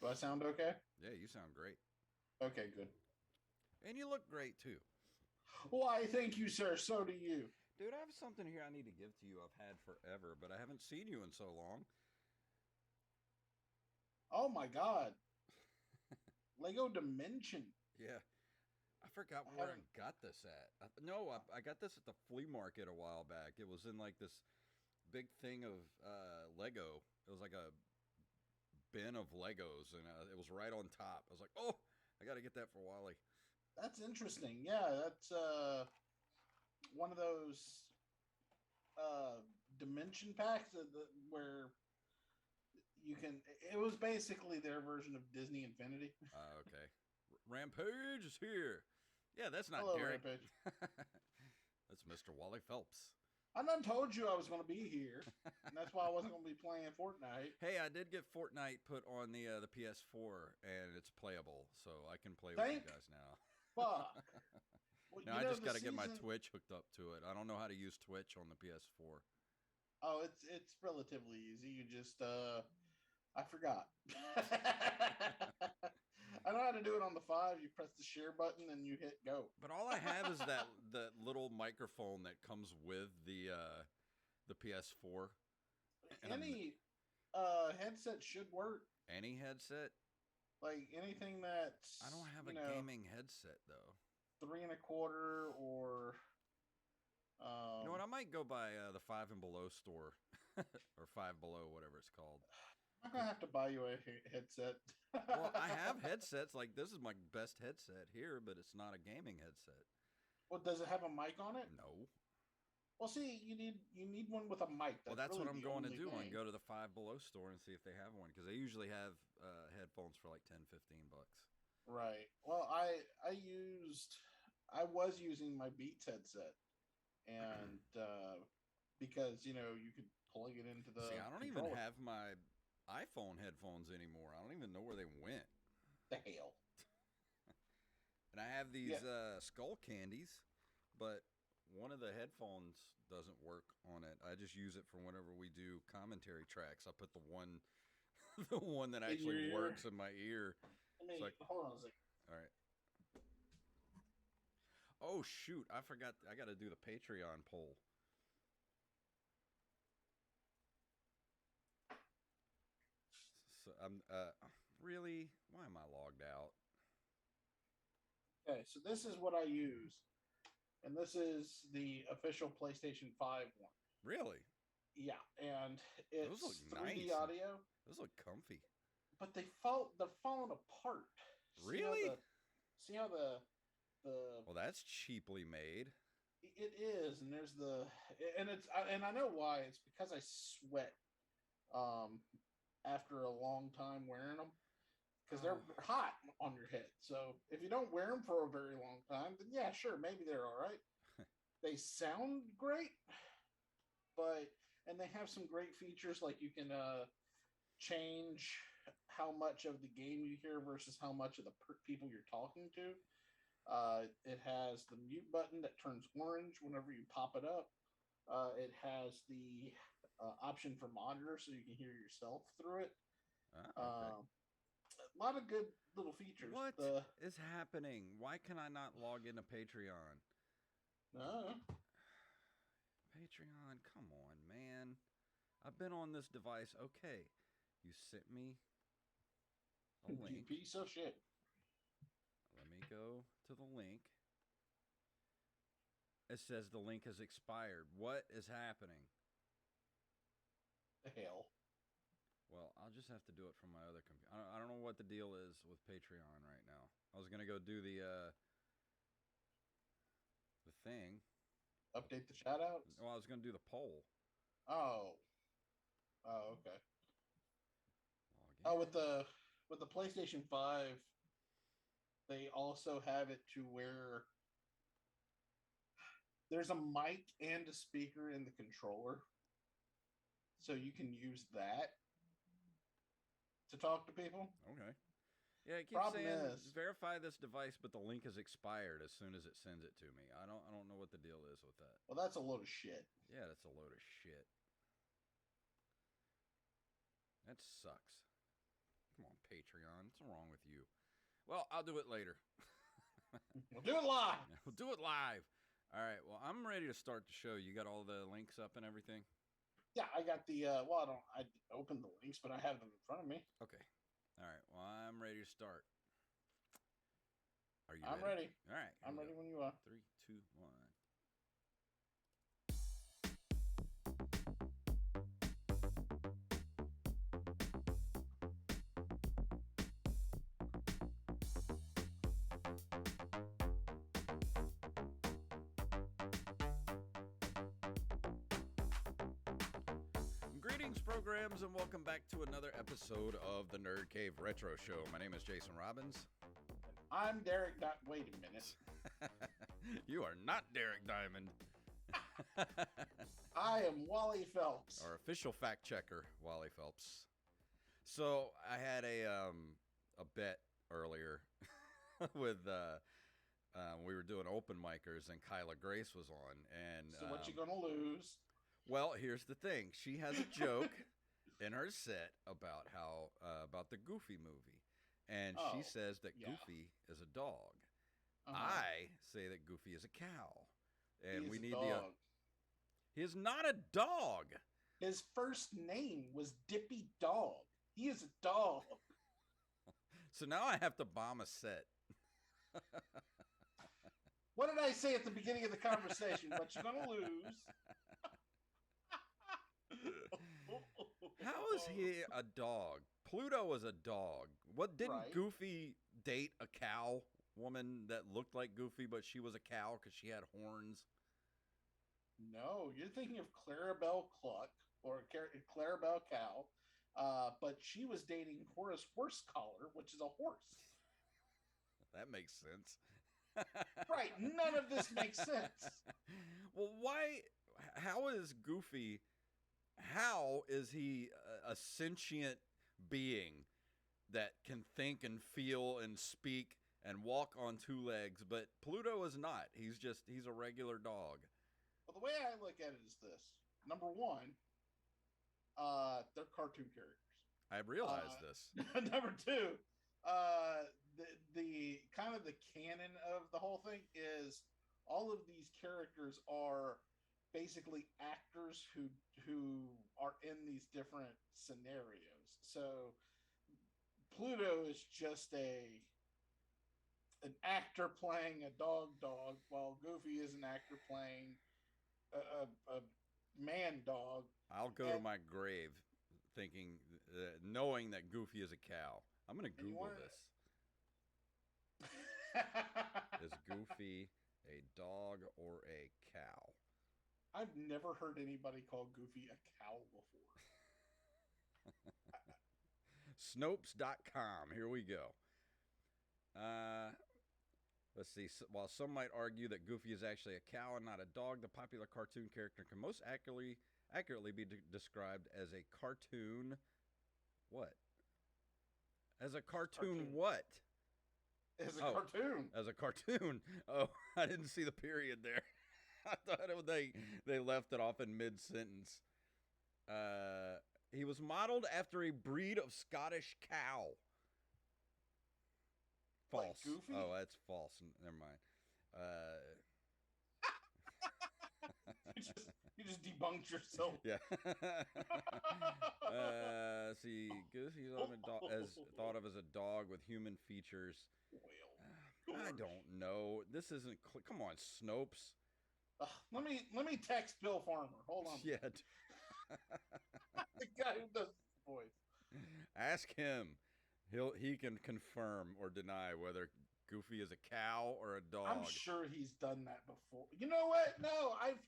Do I sound okay? Yeah, you sound great. Okay, good. And you look great too. Why, thank you, sir. So do you. Dude, I have something here I need to give to you I've had forever, but I haven't seen you in so long. Oh my God. Lego Dimension. Yeah, I forgot I where I haven't. got this at. No, I got this at the flea market a while back. It was in like this big thing of Lego. It was like a bin of Legos, and it was right on top. I was like, oh, I got to get that for Wally. That's interesting. Yeah, that's one of those uh dimension packs where you can. It was basically their version of Disney Infinity. Okay. Rampage is here. Yeah, that's not Hello, Derek. Rampage. That's Mr. Wally Phelps. I done told you I was going to be here, and that's why I wasn't going to be playing Fortnite. Hey, I did get Fortnite put on the PS4, and it's playable, so I can play with you Thank guys now. fuck. Well, Now you I know just the got to get my season. Twitch hooked up to it. I don't know how to use Twitch on the PS4. Oh, it's relatively easy. You just I forgot. I know how to do it on the five. You press the share button and you hit go. But all I have is that little microphone that comes with the PS4, and I'm Any headset should work. any headset. Like anything I don't that's have a gaming headset though. three and a quarter or You know what? um I might go by the Five and Below store, or Five Below, whatever it's called. I'm gonna have to buy you a headset. Well, I have headsets. Like this is my best headset here, but it's not a gaming headset. Well, does it have a mic on it? No. Well, see, you need one with a mic. Well, That's that's what really I'm the going to only do. I'm going to thing. go to the Five Below store and see if they have one because they usually have headphones for like 10, 15 bucks. Right. Well, I was using my Beats headset, and because you could plug it into See, the I don't even controller. have my iPhone headphones anymore. I don't even know where they went. The hell. And I have Yeah. these skull candies, but one of the headphones doesn't work on it. I just use it for whenever we do commentary tracks. I put the one the one that In your actually works ear. in my ear. Let So me hold on a second. all right. Oh shoot, I forgot I got to do the Patreon poll. So I'm really why am I logged out? Okay, so this is what I use, and this is the official PlayStation 5 one. Really? Yeah, and Those look it's 3D nice and audio, those look comfy. but they're falling apart. See how Really? the see how the Well, that's cheaply made. it is, and there's the and I know why. It's because I sweat um after a long time wearing them because they're Oh, hot on your head. So if you don't wear them for a very long time, then yeah, sure, maybe they're all right. They sound great, but and they have some great features like you can change how much of the game you hear versus how much of the people you're talking to. It has the mute button that turns orange whenever you pop it up. It has the option for monitor so you can hear yourself through it. okay. A lot of good little features. What The is happening? Why can I not log into Patreon? uh, Patreon, come on, man. I've been on this device. Okay. You sent me a you link. piece of shit. Let me go to the link. It says the link has expired. What is happening? The hell. Well, I'll just have to do it from my other computer. I don't know what the deal is with Patreon right now. I was gonna go do the thing. Update the shout outs. Well, I was gonna do the poll. Oh. Oh, okay. Log Oh, with in. the PlayStation 5, they also have it to where there's a mic and a speaker in the controller. So you can use that to talk to people. Okay. Yeah, it keeps Problem saying is, verify this device, but the link has expired as soon as it sends it to me. I don't know what the deal is with that. well, that's a load of shit. Yeah, that's a load of shit. That sucks. Come on, Patreon. What's wrong with you? Well, I'll do it later. We'll do it live. We'll do it live. All right. Well, I'm ready to start the show. You got all the links up and everything? Yeah, I got the. I opened the links, but I have them in front of me. Okay. All right. Well, I'm ready to start. Are you ready? I'm ready. All right. I'm ready when you are. 3, 2, 1. Greetings, programs, and welcome back to another episode of the Nerd Cave Retro Show. My name is Jason Robbins. I'm Derek. Wait a minute. You are not Derek Diamond. I am Wally Phelps. Our official fact checker, Wally Phelps. So I had a bet earlier with we were doing open micers and Kyla Grace was on. And so what you gonna lose? Well, here's the thing. She has a joke in her set about how about the Goofy movie, and she says that Goofy is a dog. I say that Goofy is a cow, and we need the. He is not a dog. His first name was Dippy Dog. He is a dog. So now I have to bomb a set. What did I say at the beginning of the conversation? But you're gonna lose. How is he a dog? Pluto was a dog. What didn't Goofy date a cow woman that looked like Goofy, but she was a cow because she had horns? No, you're thinking of Clarabelle Cluck or Clarabelle Cow, but she was dating Horace Horsecollar, which is a horse. That makes sense. Right, none of this makes sense. Well, why? How is Goofy? How is he a sentient being that can think and feel and speak and walk on two legs, but Pluto is not? He's a regular dog. Well, the way I look at it is this. Number one, they're cartoon characters. I realized this. Number two, the kind of the canon of the whole thing is all of these characters are basically actors who are in these different scenarios. So Pluto is just an actor playing a dog, while Goofy is an actor playing a man dog. I'll go to my grave thinking, knowing that Goofy is a cow. I'm going to Google this. Is Goofy a dog or a cow? I've never heard anybody call Goofy a cow before. Snopes.com. Here we go. Let's see. While some might argue that Goofy is actually a cow and not a dog, the popular cartoon character can most accurately be described as a cartoon. What? As a cartoon what? As a cartoon. As a cartoon. Oh, I didn't see the period there. I thought they left it off in mid-sentence. He was modeled after a breed of Scottish cow. False. Like Goofy? Oh, that's false. Never mind. You just debunked yourself. Yeah. See, Goofy's thought of as a dog with human features. Well, I don't know. This isn't. Come on, Snopes. Let me text Bill Farmer. Hold on. Yeah. The guy who does this voice. Ask him. He can confirm or deny whether Goofy is a cow or a dog. I'm sure he's done that before. You know what? No, I've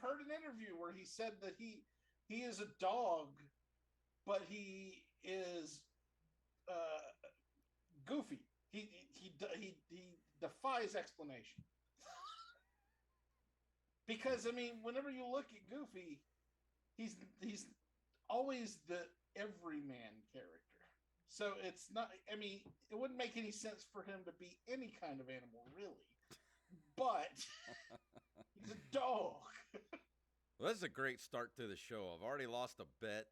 heard an interview where he said that he is a dog, but he is Goofy. He defies explanation. Because I mean, whenever you look at Goofy, he's always the everyman character. So it's not. I mean, it wouldn't make any sense for him to be any kind of animal, really. But he's a dog. Well, this is a great start to the show. I've already lost a bet.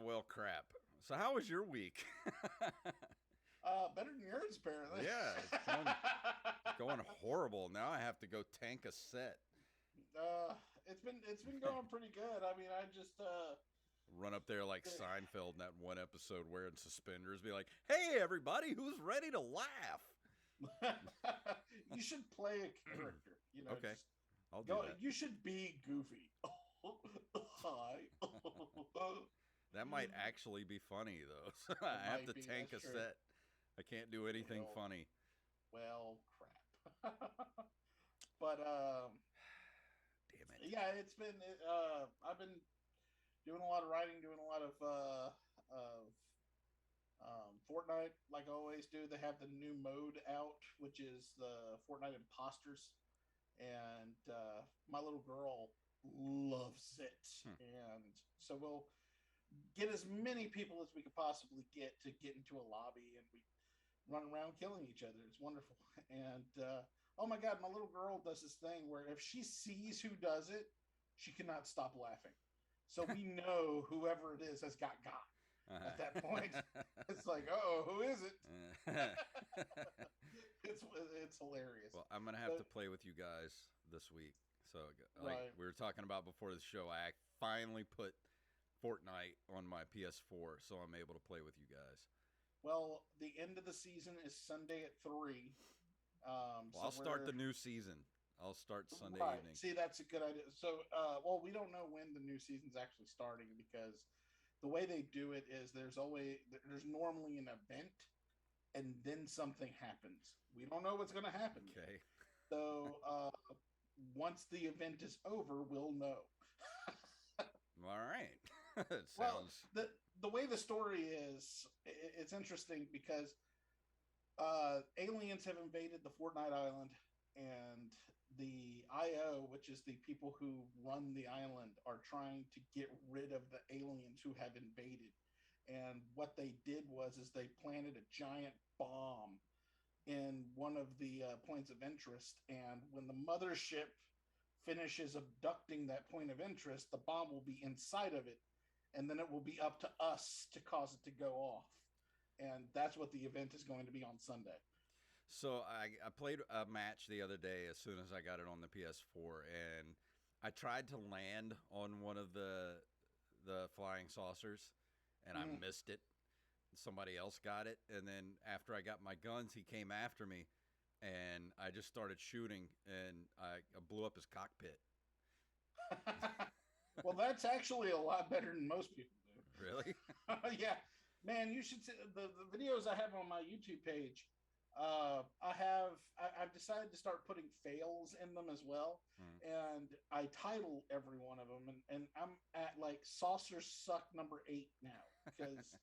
Well, crap. So how was your week? Better than yours, apparently. Yeah, going horrible. Now I have to go tank a set. uh, it's been going pretty good. I mean, I just Run up there like Seinfeld in that one episode wearing suspenders. Be like, hey, everybody, who's ready to laugh? you should play a character. Okay, Just I'll do go. that. You should be Goofy. Hi. That might actually be funny, though. So I have to tank a set. I can't do anything funny. Well, crap. But damn it. Yeah, it's been. I've been doing a lot of writing, doing a lot of Fortnite, like I always do. They have the new mode out, which is the Fortnite Imposters, and my little girl loves it. And so we'll get as many people as we could possibly get to get into a lobby, and we run around killing each other. It's wonderful. And oh my god, my little girl does this thing where if she sees who does it, she cannot stop laughing. So we know whoever it is has got at that point. It's like, oh, who is it? It's hilarious. Well, I'm gonna have to play with you guys this week. So, like we were talking about before the show, I finally put Fortnite on my PS4, so I'm able to play with you guys. Well, the end of the season is Sunday at 3. Well, I'll start the new season. I'll start Sunday evening. See, that's a good idea. So, we don't know when the new season's actually starting because the way they do it is there's normally an event and then something happens. We don't know what's going to happen. Okay. So, once the event is over, we'll know. All right. It sounds... Well, the way the story is, it's interesting because aliens have invaded the Fortnite island, and the IO, which is the people who run the island, are trying to get rid of the aliens who have invaded. And what they did is they planted a giant bomb in one of the points of interest. And when the mothership finishes abducting that point of interest, the bomb will be inside of it. And then it will be up to us to cause it to go off. And that's what the event is going to be on Sunday. So I played a match the other day as soon as I got it on the PS4, and I tried to land on one of the flying saucers, and I missed it. Somebody else got it, and then after I got my guns, he came after me, and I just started shooting, and I blew up his cockpit. Well, that's actually a lot better than most people do. Really? Yeah. Man, you should see the videos I have on my YouTube page. I've decided to start putting fails in them as well. And I title every one of them. And I'm at like saucer suck number 8 now because,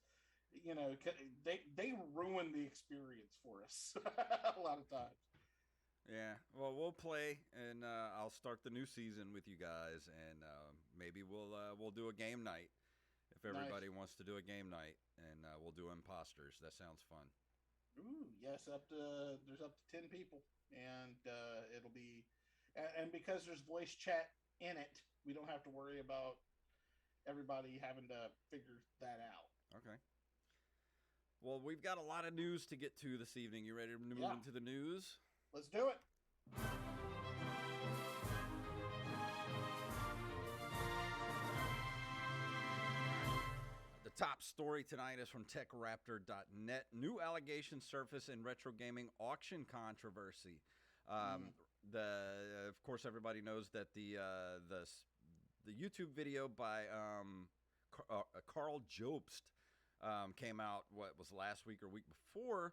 they ruin the experience for us a lot of times. Yeah, well, we'll play, and I'll start the new season with you guys, and maybe we'll do a game night if everybody wants to do a game night, and we'll do imposters. That sounds fun. Ooh, yes, there's up to 10 people, and it'll be, and because there's voice chat in it, we don't have to worry about everybody having to figure that out. Okay. Well, we've got a lot of news to get to this evening. You ready to move into the news? Let's do it. The top story tonight is from TechRaptor.net. New allegations surface in Retrogaming auction controversy. Of course, everybody knows that the YouTube video by Carl Jobst came out. What was last week or week before?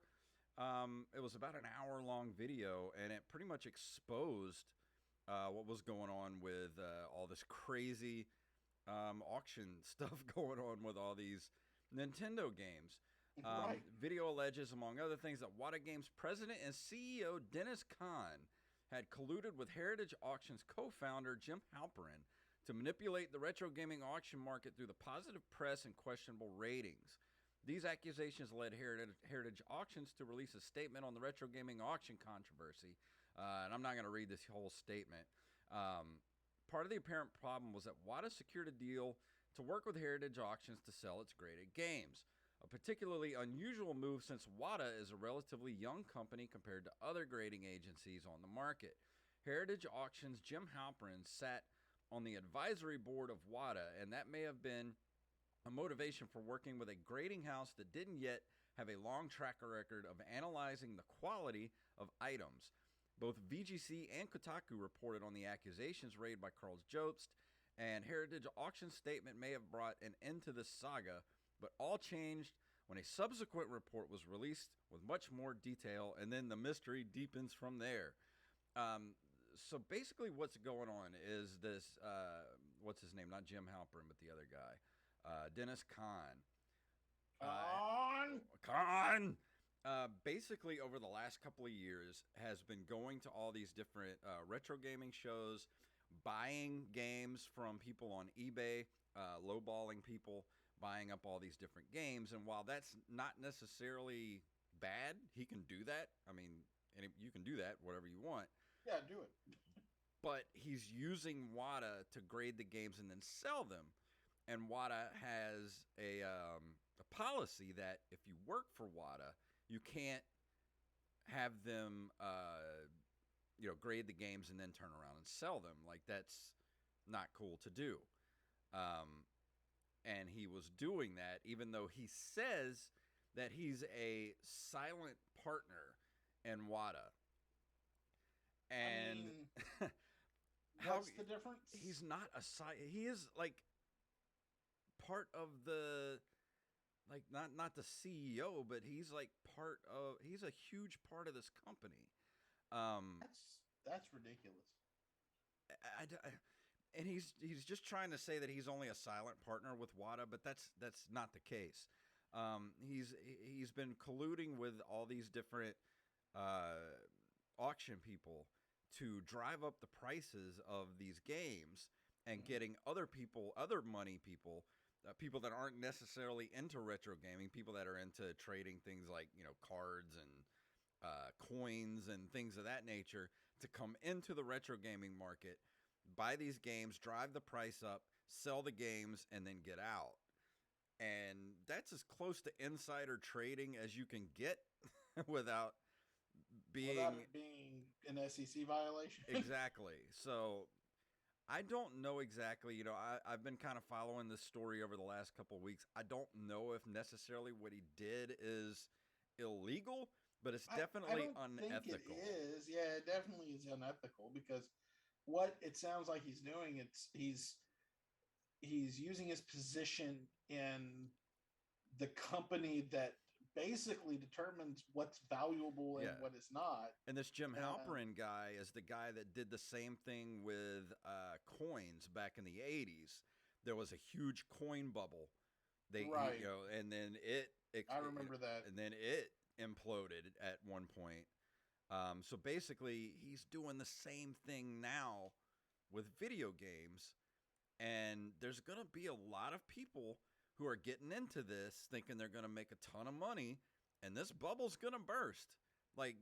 It was about an hour-long video, and it pretty much exposed what was going on with all this crazy auction stuff going on with all these Nintendo games. Video alleges, among other things, that Wata Games president and CEO Dennis Kahn had colluded with Heritage Auctions co-founder Jim Halperin to manipulate the retro gaming auction market through the positive press and questionable ratings. These accusations led Heritage Auctions to release a statement on the retro gaming auction controversy. And I'm not going to read this whole statement. Part of the apparent problem was that Wata secured a deal to work with Heritage Auctions to sell its graded games. A particularly unusual move since WATA is a relatively young company compared to other grading agencies on the market. Heritage Auctions' Jim Halperin sat on the advisory board of WATA, and that may have been a motivation for working with a grading house that didn't yet have a long track record of analyzing the quality of items. Both VGC and Kotaku reported on the accusations raised by Carl Jobst, and Heritage Auction's statement may have brought an end to this saga, but all changed when a subsequent report was released with much more detail, and then the mystery deepens from there. So basically what's going on is this, what's his name? Not Jim Halperin, but the other guy. Dennis Kahn. Kahn! Basically, over the last couple of years, has been going to all these different retro gaming shows, buying games from people on eBay, lowballing people, buying up all these different games. And while that's not necessarily bad, he can do that. I mean, and you can do that, whatever you want. Yeah, do it. But he's using WATA to grade the games and then sell them. And WATA has a policy that if you work for WATA, you can't have them, grade the games and then turn around and sell them. Like, that's not cool to do. And he was doing that, even though he says that he's a silent partner in WATA. And I mean, what's the difference? He's not he is like part of the, like, not the CEO, but he's like he's a huge part of this company. That's ridiculous. And he's just trying to say that he's only a silent partner with WATA, but that's not the case. He's been colluding with all these different auction people to drive up the prices of these games and getting other money people, people that aren't necessarily into retro gaming, people that are into trading things like, cards and coins and things of that nature, to come into the retro gaming market, buy these games, drive the price up, sell the games, and then get out. And that's as close to insider trading as you can get without it being an SEC violation. Exactly. So I don't know exactly. I've been kind of following this story over the last couple of weeks. I don't know if necessarily what he did is illegal, but it's definitely unethical. Think it is. Yeah, it definitely is unethical, because what it sounds like he's doing, he's using his position in the company that basically determines what's valuable and what is not. And this Jim Halperin guy is the guy that did the same thing with coins back in the 80s. There was a huge coin bubble. And then I remember that. And then it imploded at one point. So basically, he's doing the same thing now with video games. And there's going to be a lot of people who are getting into this thinking they're going to make a ton of money, and this bubble's going to burst. Like,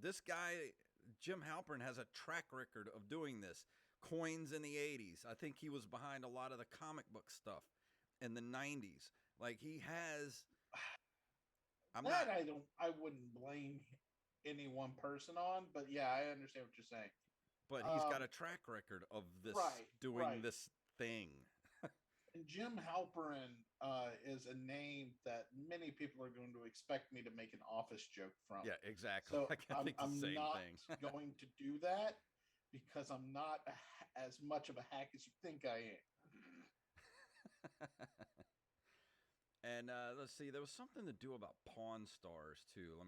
this guy, Jim Halperin, has a track record of doing this. Coins in the 80s. I think he was behind a lot of the comic book stuff in the 90s. Like, he has... I wouldn't blame any one person on, but yeah, I understand what you're saying. But he's got a track record of this, this thing. And Jim Halperin is a name that many people are going to expect me to make an office joke from. Yeah, exactly. So I'm not going to do that, because I'm not as much of a hack as you think I am. And let's see, there was something to do about Pawn Stars too.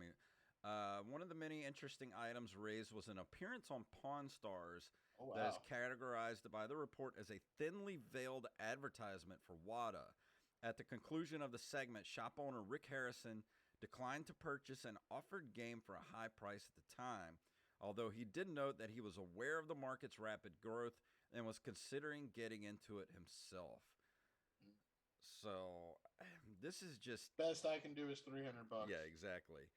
One of the many interesting items raised was an appearance on Pawn Stars that is categorized by the report as a thinly veiled advertisement for WATA. At the conclusion of the segment, shop owner Rick Harrison declined to purchase an offered game for a high price at the time, although he did note that he was aware of the market's rapid growth and was considering getting into it himself. So this is just... Best I can do is $300. Yeah, exactly.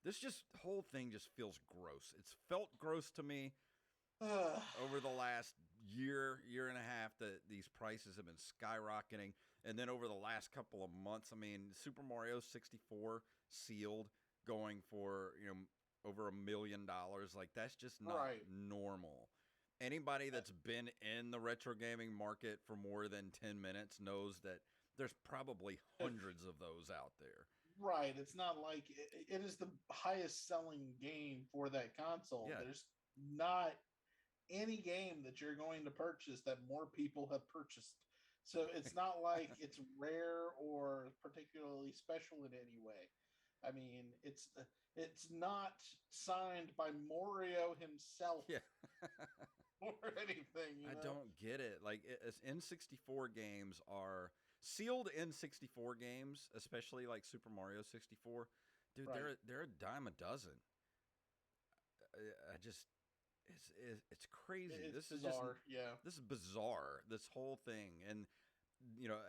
This whole thing just feels gross. It's felt gross to me over the last year and a half that these prices have been skyrocketing, and then over the last couple of months, I mean, Super Mario 64 sealed going for over $1 million. Like that's just not Right. normal. Anybody Uh, that's been in the retro gaming market for more than 10 minutes knows that there's probably hundreds of those out there. Right. It's not like it is the highest selling game for that console. Yeah. There's not any game that you're going to purchase that more people have purchased. So it's not like it's rare or particularly special in any way. I mean, it's not signed by Mario himself Yeah. or anything, you I know? don't get it. Like N64 games are sealed N64 games, especially like Super Mario 64. Dude, Right. they're a dime a dozen. I just it's crazy. It's This is just bizarre. Yeah. this is bizarre. This whole thing, and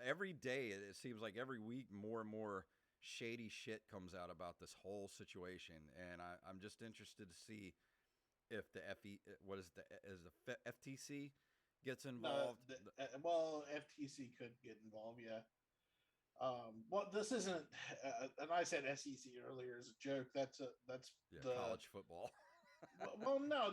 every day it seems like every week more and more shady shit comes out about this whole situation, and I'm just interested to see if the what is the FTC gets No, involved. well, FTC could get involved, yeah. Well, this isn't, and I said SEC earlier as a joke. That's Yeah, the college football. well, no,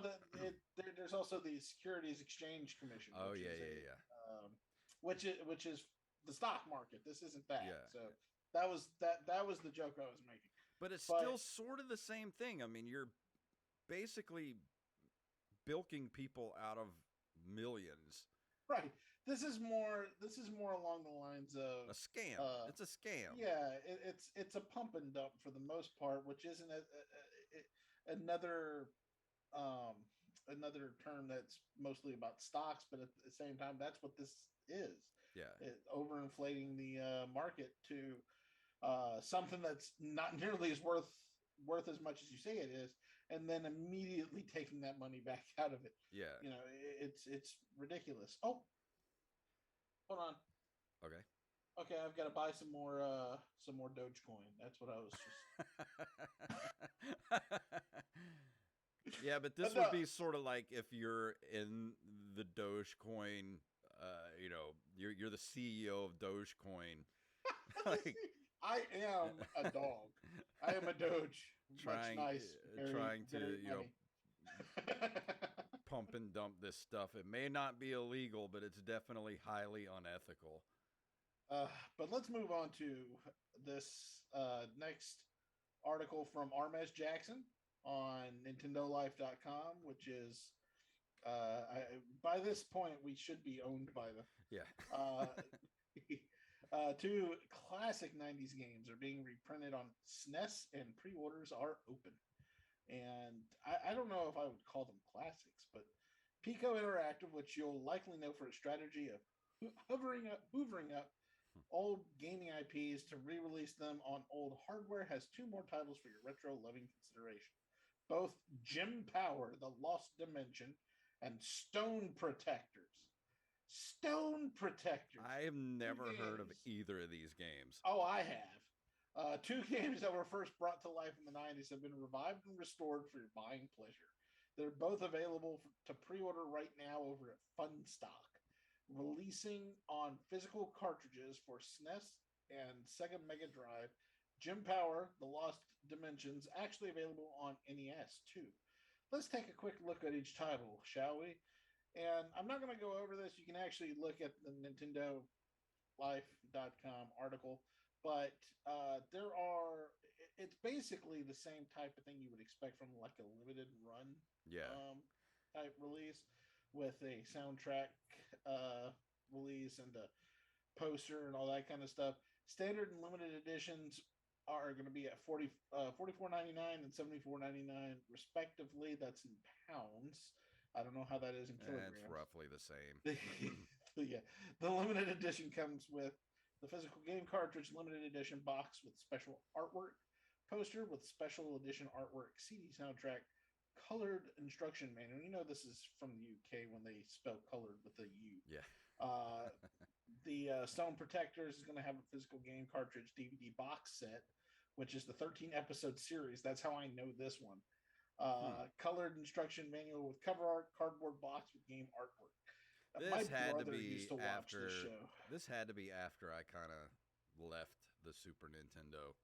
there's also the Securities Exchange Commission, Oh which yeah, is yeah, a yeah, which is the stock market. This isn't that. yeah. So that was the joke I was making. But it's still But sort of the same thing. I mean, you're basically bilking people out of millions. right, this is more along the lines A of scam. uh It's a scam. yeah, it's a pump and dump for the most part, which isn't another um another term that's mostly about stocks, but at the same time, that's what this is. Yeah. Overinflating the market to something that's not nearly as worth as much as you say it is, and then immediately taking that money back out of it. Yeah. It's ridiculous. Oh, hold on. Okay. Okay, I've got to buy some more Dogecoin. That's what I was Yeah, but this would no, be sort of like if you're in the Dogecoin, you're the CEO of Dogecoin, like I am a dog. I am a Doge. Much trying nice. Very, trying to very funny. pump and dump this stuff. It may not be illegal, but it's definitely highly unethical. But let's move on to this next article from Armez Jackson on NintendoLife.com, which is by this point we should be owned by them. Yeah. Uh, two classic 90s games are being reprinted on SNES and pre-orders are open. And I don't know if I would call them classics, but Pico Interactive, which you'll likely know for its strategy of hoovering up old gaming IPs to re-release them on old hardware, has two more titles for your retro loving consideration. Both Gem Power, The Lost Dimension, and Stone Protectors. Stone Protectors. I have Two never heard of games. either of these games. Oh, I have. Two games that were first brought to life in the 90s have been revived and restored for your buying pleasure. They're both available to pre order right now over at Funstock, releasing on physical cartridges for SNES and Sega Mega Drive. Gem Power, The Lost Dimensions, actually available on NES too. Let's take a quick look at each title, shall we? And I'm not going to go over this. You can actually look at the Nintendo Life.com article, but it's basically the same type of thing you would expect from like a limited run Yeah. type release with a soundtrack uh, release and a poster and all that kind of stuff. Standard and limited editions are going to be at 44.99 and 74.99 respectively. That's in pounds. I don't know how that is in kilograms. It's roughly the same. Yeah, the limited edition comes with the physical game cartridge, limited edition box with special artwork, poster with special edition artwork, CD soundtrack, colored instruction manual. You know this is from the UK when they spell colored with a U. Yeah. The Stone Protectors is going to have a physical game cartridge DVD box set, which is the 13 episode series. That's how I know this one. Colored instruction manual with cover art, cardboard box with game artwork. My This had to brother be used to watch this after. show. This had to be after I kind of left the Super Nintendo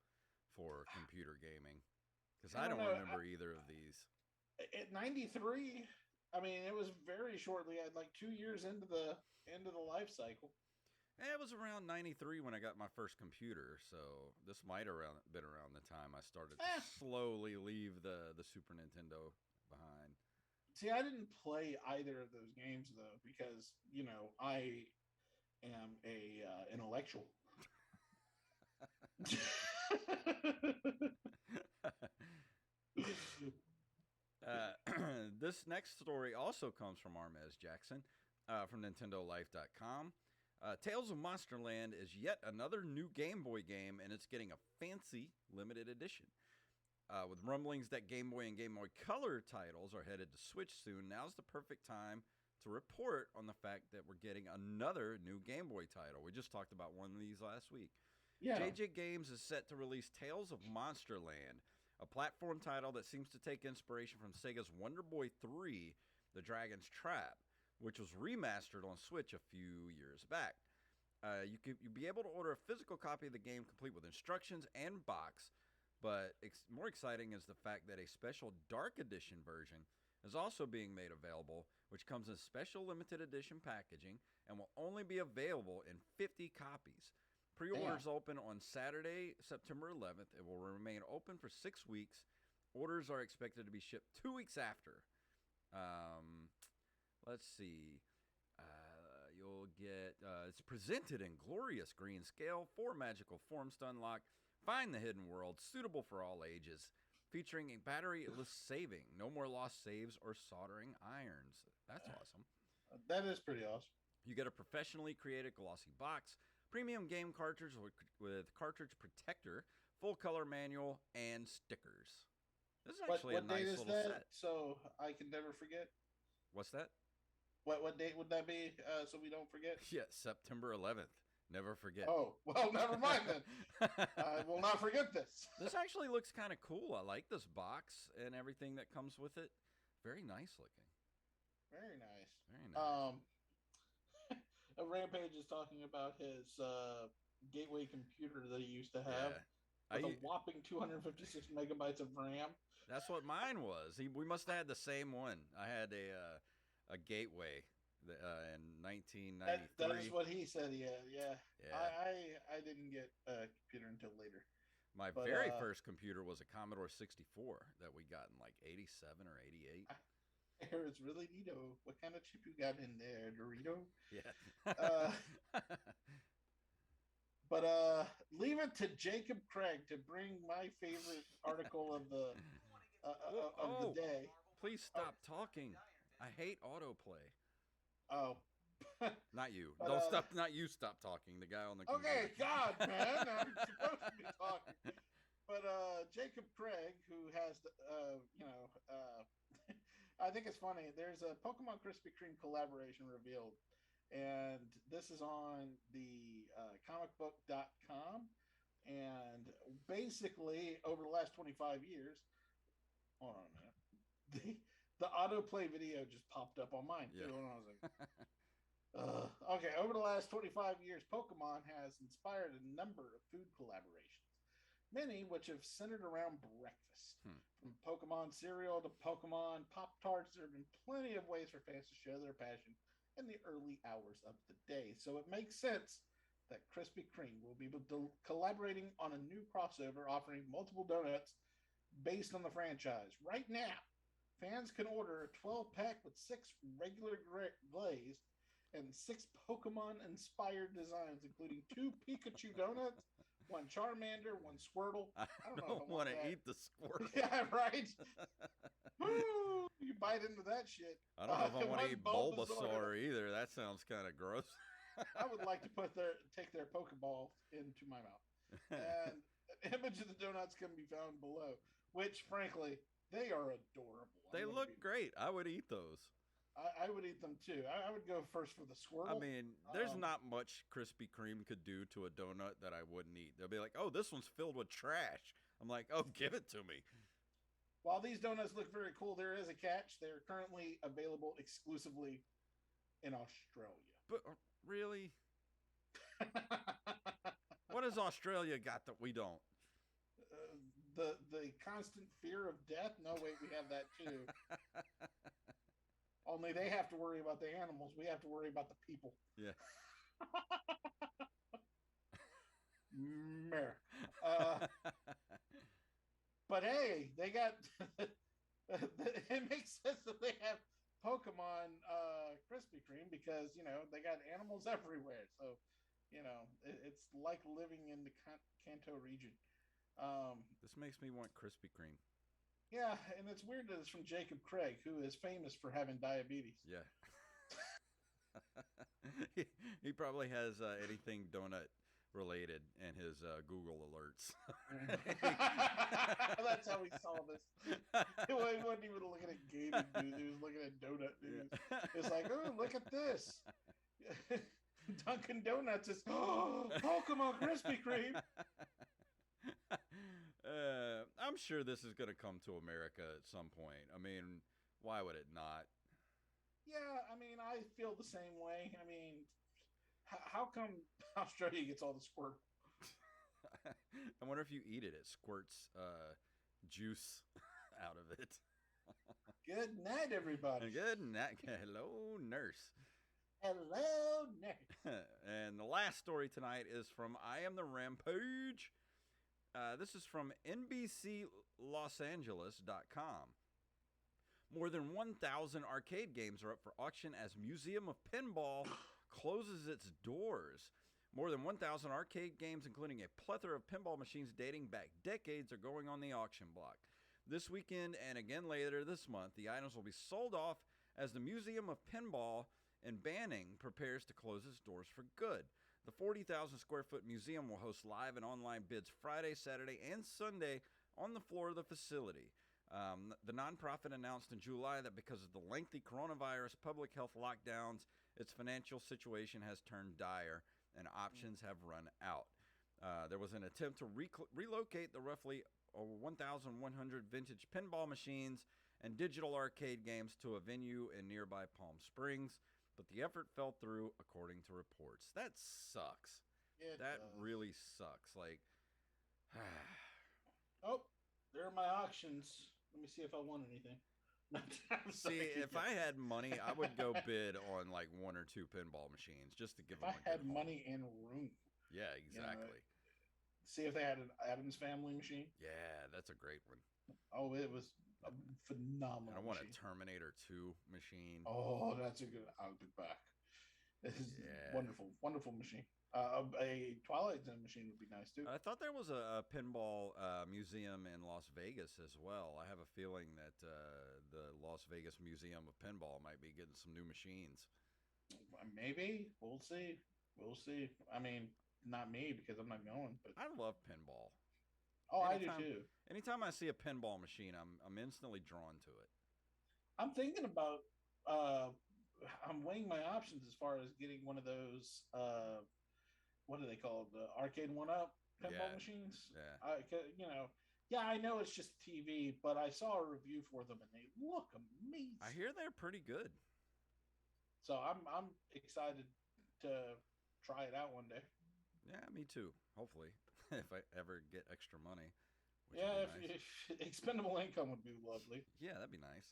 for computer gaming, because I I don't don't know. remember either of these. At 93, I mean, it was very shortly, like 2 years into the life cycle. It was around '93 when I got my first computer, so this might have been around the time I started to Eh, slowly leave the Super Nintendo behind. See, I didn't play either of those games though, because I am a intellectual. This next story also comes from Armez Jackson from NintendoLife.com. Tales of Monsterland is yet another new Game Boy game, and it's getting a fancy limited edition. With rumblings that Game Boy and Game Boy Color titles are headed to Switch soon, now's the perfect time to report on the fact that we're getting another new Game Boy title. We just talked about one of these last week. Yeah. JJ Games is set to release Tales of Monsterland, a platform title that seems to take inspiration from Sega's Wonder Boy 3, The Dragon's Trap, which was remastered on Switch a few years back. You'll be able to order a physical copy of the game complete with instructions and box, but more exciting is the fact that a special Dark Edition version is also being made available, which comes in special limited edition packaging and will only be available in 50 copies. Pre-orders open on Saturday, September 11th. It will remain open for 6 weeks. Orders are expected to be shipped 2 weeks after. Let's see. You'll get it's presented in glorious green scale, 4 magical forms to unlock. Find the hidden world, suitable for all ages, featuring a batteryless saving. No more lost saves or soldering irons. That's awesome. That is pretty awesome. You get a professionally created glossy box, premium game cartridge with cartridge protector, full color manual, and stickers. This is actually what a nice date is little that? set. So I can never forget. What's that? What date would that be? So we don't forget. Yeah, September 11th. Never forget. Oh well, never mind then. I will not forget this. This actually looks kind of cool. I like this box and everything that comes with it. Very nice looking. Very nice. Very nice. Rampage is talking about his gateway computer that he used to have with a whopping 256 megabytes of RAM. That's what mine was. We must have had the same one. I had a gateway in 1993. That is what he said. Yeah. I didn't get a computer until later. My very first computer was a Commodore 64 that we got in like 87 or 88. I hear it's really neato. What kind of chip you got in there, Dorito? Yeah. But leave it to Jacob Craig to bring my favorite article of the day. Please stop talking. I hate autoplay. Oh. Not you. Don't stop. Not you. Stop talking. The guy on the computer. Okay, God, man, I'm supposed to be talking. But Jacob Craig, who has, I think it's funny. There's a Pokemon Krispy Kreme collaboration revealed, and this is on the comicbook.com. And basically, over the last 25 years, hold on a minute, the autoplay video just popped up on mine too, and I was like, okay. Over the last 25 years, Pokemon has inspired a number of food collaborations, many which have centered around breakfast. From Pokemon cereal to Pokemon Pop-Tarts, there have been plenty of ways for fans to show their passion in the early hours of the day. So it makes sense that Krispy Kreme will be collaborating on a new crossover offering multiple donuts based on the franchise. Right now, fans can order a 12-pack with 6 regular glazed and 6 Pokemon-inspired designs, including 2 Pikachu donuts, 1 Charmander, 1 Squirtle. I don't want to eat the Squirtle. Yeah, right? Woo! You bite into that shit. I don't know if I want to eat Bulbasaur either. That sounds kind of gross. I would like to take their Pokeball into my mouth. And an image of the donuts can be found below, which, frankly, they are adorable. They look great. I would eat those. I would eat them too. I would go first for the Squirtle. I mean, there's not much Krispy Kreme could do to a donut that I wouldn't eat. They'll be like, oh, this one's filled with trash. I'm like, oh, give it to me. While these donuts look very cool, there is a catch. They're currently available exclusively in Australia. But really, what has Australia got that we don't? The constant fear of death. No, wait, we have that too. Only they have to worry about the animals. We have to worry about the people. Yeah. America. But hey, they got. It makes sense that they have Pokemon Krispy Kreme because they got animals everywhere. So it's like living in the Kanto region. This makes me want Krispy Kreme. Yeah, and it's weird that it's from Jacob Craig, who is famous for having diabetes. Yeah. he probably has anything donut related in his Google alerts. That's how he saw this. He wasn't even looking at gaming news. He was looking at donut news. It's like, oh, look at this. Dunkin' Donuts is Pokemon Krispy Kreme. I'm sure this is going to come to America at some point. I mean, why would it not? Yeah, I mean, I feel the same way. I mean, how come Australia gets all the squirt? I wonder if you eat it, it squirts juice out of it. Good night, everybody. Good night. Hello, nurse. Hello, nurse. And the last story tonight is from I Am the Rampage. This is from NBCLosAngeles.com. More than 1,000 arcade games are up for auction as Museum of Pinball closes its doors. More than 1,000 arcade games, including a plethora of pinball machines dating back decades, are going on the auction block. This weekend and again later this month, the items will be sold off as the Museum of Pinball in Banning prepares to close its doors for good. The 40,000 square foot museum will host live and online bids Friday, Saturday, and Sunday on the floor of the facility. The nonprofit announced in July that because of the lengthy coronavirus public health lockdowns, its financial situation has turned dire and options have run out. There was an attempt to relocate the roughly 1,100 vintage pinball machines and digital arcade games to a venue in nearby Palm Springs, but the effort fell through, according to reports. That sucks. That really sucks. Like, oh, there are my auctions. Let me see if I want anything. See, if I had money, I would go bid on like one or two pinball machines just to give them. If I had money and room. Yeah, exactly. See if they had an Addams Family machine. Yeah, that's a great one. Oh, it was a phenomenal. I want a Terminator 2 machine. Oh, that's a good. I'll be back. This is wonderful, wonderful machine. A Twilight Zone machine would be nice too. I thought there was a pinball museum in Las Vegas as well. I have a feeling that the Las Vegas Museum of Pinball might be getting some new machines. Maybe. We'll see. We'll see. I mean, not me because I'm not going. But I love pinball. Oh, I do too. Anytime I see a pinball machine, I'm instantly drawn to it. I'm thinking about. I'm weighing my options as far as getting one of those. What are they called? Arcade 1-Up pinball machines. Yeah. I know it's just TV, but I saw a review for them and they look amazing. I hear they're pretty good. So I'm excited to try it out one day. Yeah, me too. Hopefully, if I ever get extra money. Yeah, if expendable income would be lovely. Yeah, that'd be nice.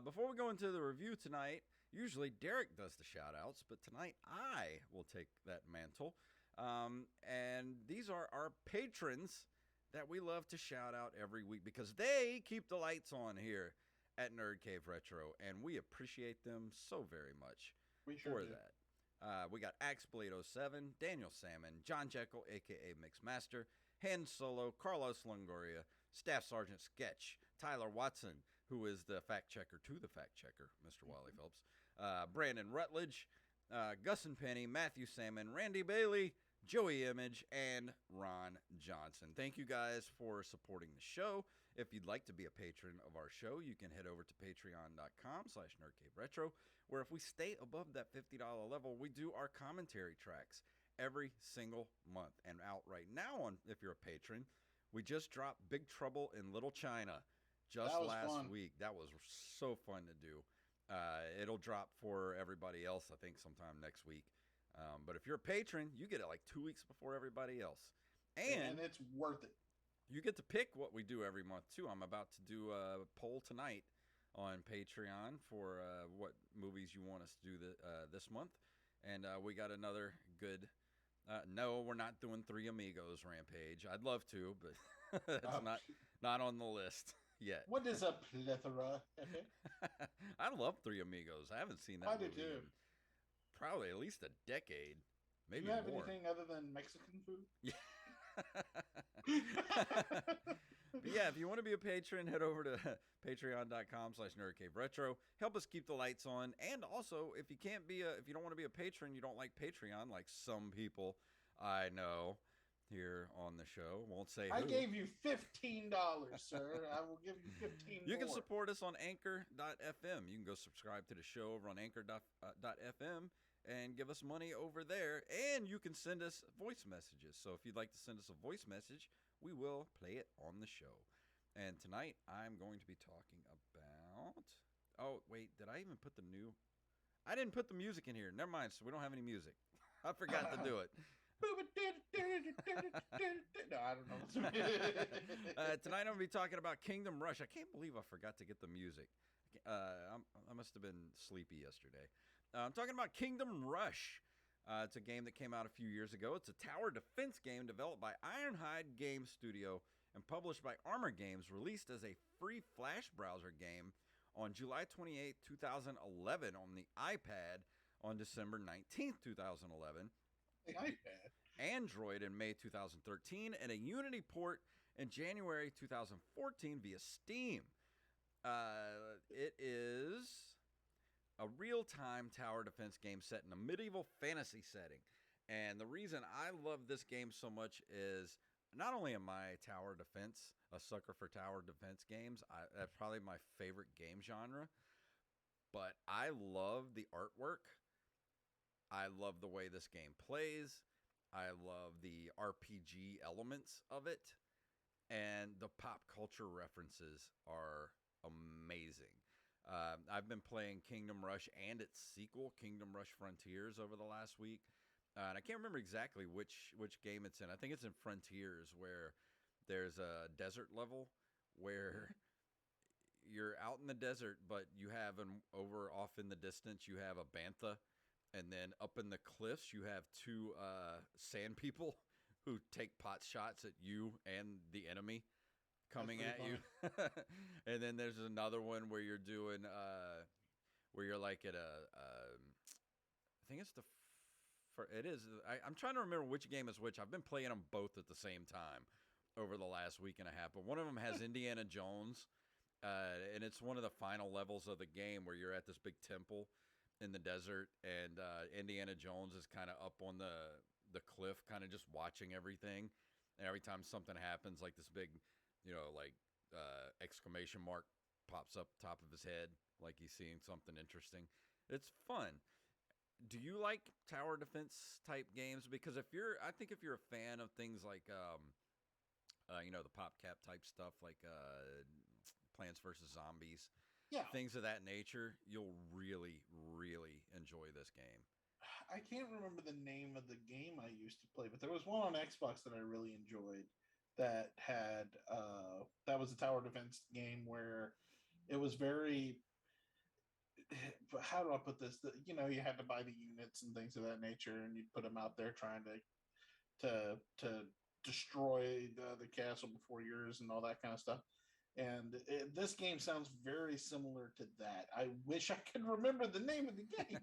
Before we go into the review tonight, usually Derek does the shout-outs, but tonight I will take that mantle. And these are our patrons that we love to shout out every week because they keep the lights on here at Nerd Cave Retro, and we appreciate them so very much for that. We got Axeblade07, Daniel Salmon, John Jekyll, a.k.a. Mixmaster, Han Solo, Carlos Longoria, Staff Sergeant Sketch, Tyler Watson, who is the fact checker to the fact checker, Mr. Wally Phelps, Brandon Rutledge, Gus and Penny, Matthew Salmon, Randy Bailey, Joey Image, and Ron Johnson. Thank you guys for supporting the show. If you'd like to be a patron of our show, you can head over to patreon.com/nerdcaveretro, where if we stay above that $50 level, we do our commentary tracks every single month. And out right now, if you're a patron, we just dropped Big Trouble in Little China just last week. That was so fun to do. It'll drop for everybody else, I think, sometime next week. But if you're a patron, you get it like 2 weeks before everybody else. And it's worth it. You get to pick what we do every month, too. I'm about to do a poll tonight on Patreon for what movies you want us to do this month. And we got another good... no, we're not doing Three Amigos Rampage. I'd love to, but it's not on the list yet. What is a plethora? I love Three Amigos. I haven't seen that I movie do too. in probably at least a decade, maybe do you have more. anything other than Mexican food? Yeah. But yeah, if you want to be a patron, head over to patreon.com/nerdcaveretro. Help us keep the lights on. And also, if you don't want to be a patron, you don't like Patreon, like some people I know here on the show, won't say who. I gave you $15, sir. I will give you 15 You can more. support us on anchor.fm. You can go subscribe to the show over on anchor.fm and give us money over there. And you can send us voice messages. So if you'd like to send us a voice message, we will play it on the show. And tonight I'm going to be talking about... Oh, wait, did I even put the new... I didn't put the music in here. Never mind, so we don't have any music. I forgot to do it. No, I don't know. Tonight I'm going to be talking about Kingdom Rush. I can't believe I forgot to get the music. I must have been sleepy yesterday. I'm talking about Kingdom Rush. It's a game that came out a few years ago. It's a tower defense game developed by Ironhide Game Studio and published by Armor Games, released as a free Flash browser game on July 28, 2011 on the iPad on December 19, 2011. The iPad. Android in May 2013, and a Unity port in January 2014 via Steam. It is a real-time tower defense game set in a medieval fantasy setting. And the reason I love this game so much is not only am I tower defense, a sucker for tower defense games, that's probably my favorite game genre, but I love the artwork. I love the way this game plays. I love the RPG elements of it. And the pop culture references are amazing. I've been playing Kingdom Rush and its sequel, Kingdom Rush Frontiers, over the last week. And I can't remember exactly which game it's in. I think it's in Frontiers, where there's a desert level where you're out in the desert, but you have over off in the distance, you have a bantha. And then up in the cliffs, you have two sand people who take pot shots at you and the enemy coming at you. And then there's another one where you're doing, where you're like at I think it's I'm trying to remember which game is which. I've been playing them both at the same time over the last week and a half. But one of them has Indiana Jones, and it's one of the final levels of the game where you're at this big temple in the desert, and Indiana Jones is kind of up on the cliff, kind of just watching everything. And every time something happens, like this big, exclamation mark pops up top of his head, like he's seeing something interesting. It's fun. Do you like tower defense type games? Because I think if you're a fan of things like, the PopCap type stuff, like Plants vs. Zombies, yeah, things of that nature, you'll really, really enjoy this game. I can't remember the name of the game I used to play, but there was one on Xbox that I really enjoyed that had that was a tower defense game where it was very, how do I put this? You had to buy the units and things of that nature, and you'd put them out there trying to destroy the castle before yours and all that kind of stuff. And this game sounds very similar to that. I wish I could remember the name of the game.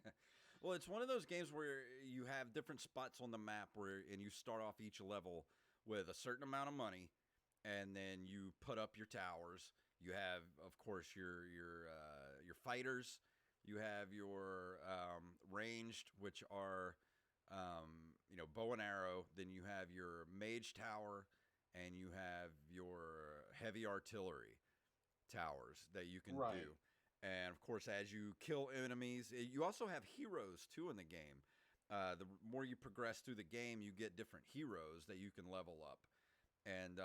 Well, it's one of those games where you have different spots on the map and you start off each level with a certain amount of money, and then you put up your towers. You have, of course, your fighters. You have your ranged, which are bow and arrow. Then you have your mage tower, and you have your heavy artillery towers that you can do. And of course, as you kill enemies, you also have heroes too in the game. The more you progress through the game, you get different heroes that you can level up. And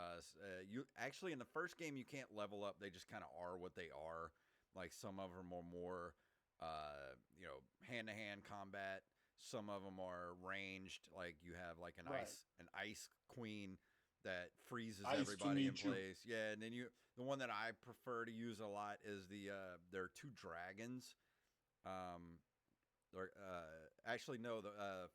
you actually, in the first game, you can't level up. They just kind of are what they are. Like some of them are more hand-to-hand combat. Some of them are ranged, like you have like Right. an ice queen that freezes Ice to everybody in meet you. place. Yeah, and then the one that I prefer to use a lot is there are two dragons. Um, Actually, no, the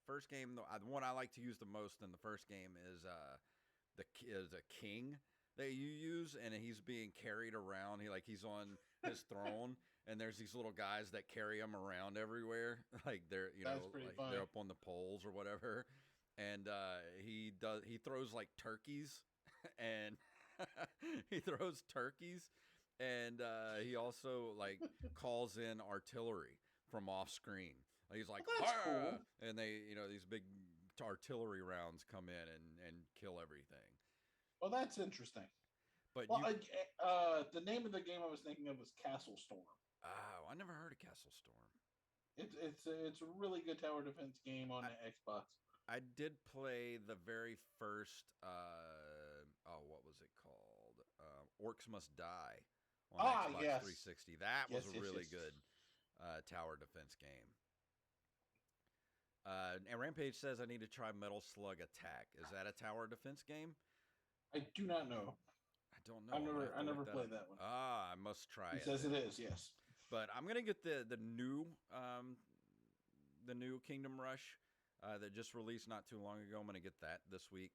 first game, the one I like to use the most in the first game is a king that you use, and he's being carried around. He's on his throne, and there's these little guys that carry him around everywhere, like That's pretty like funny. they're up on the poles or whatever. And he throws like turkeys, and he throws turkeys, and he also like calls in artillery from off screen. He's like, Well, that's "Fire!" cool. And these big artillery rounds come in and kill everything. Well, that's interesting. But Well, the name of the game I was thinking of was Castle Storm. oh, I never heard of Castle Storm. It's a really good tower defense game on the Xbox. I did play the very first. What was it called? Orcs Must Die on Xbox Yes. 360. That Yes, was a yes, really yes. good tower defense game. And Rampage says I need to try Metal Slug Attack. Is that a tower defense game? I do not know. I don't know. I never played that one. Ah, I must try He it. says then. it is, yes. But I'm gonna get the new Kingdom Rush that just released not too long ago. I'm gonna get that this week.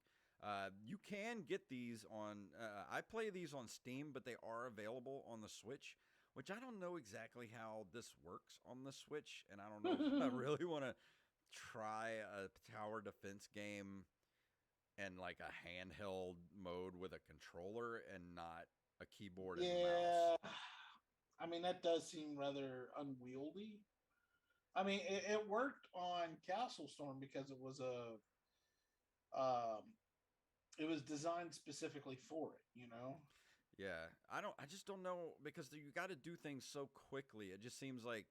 You can get these on. I play these on Steam, but they are available on the Switch, which I don't know exactly how this works on the Switch, and I don't know if I really want to try a tower defense game in like a handheld mode with a controller and not a keyboard and mouse. I mean, that does seem rather unwieldy. I mean, it worked on Castle Storm because it was designed specifically for it. Yeah, I just don't know because you got to do things so quickly. It just seems like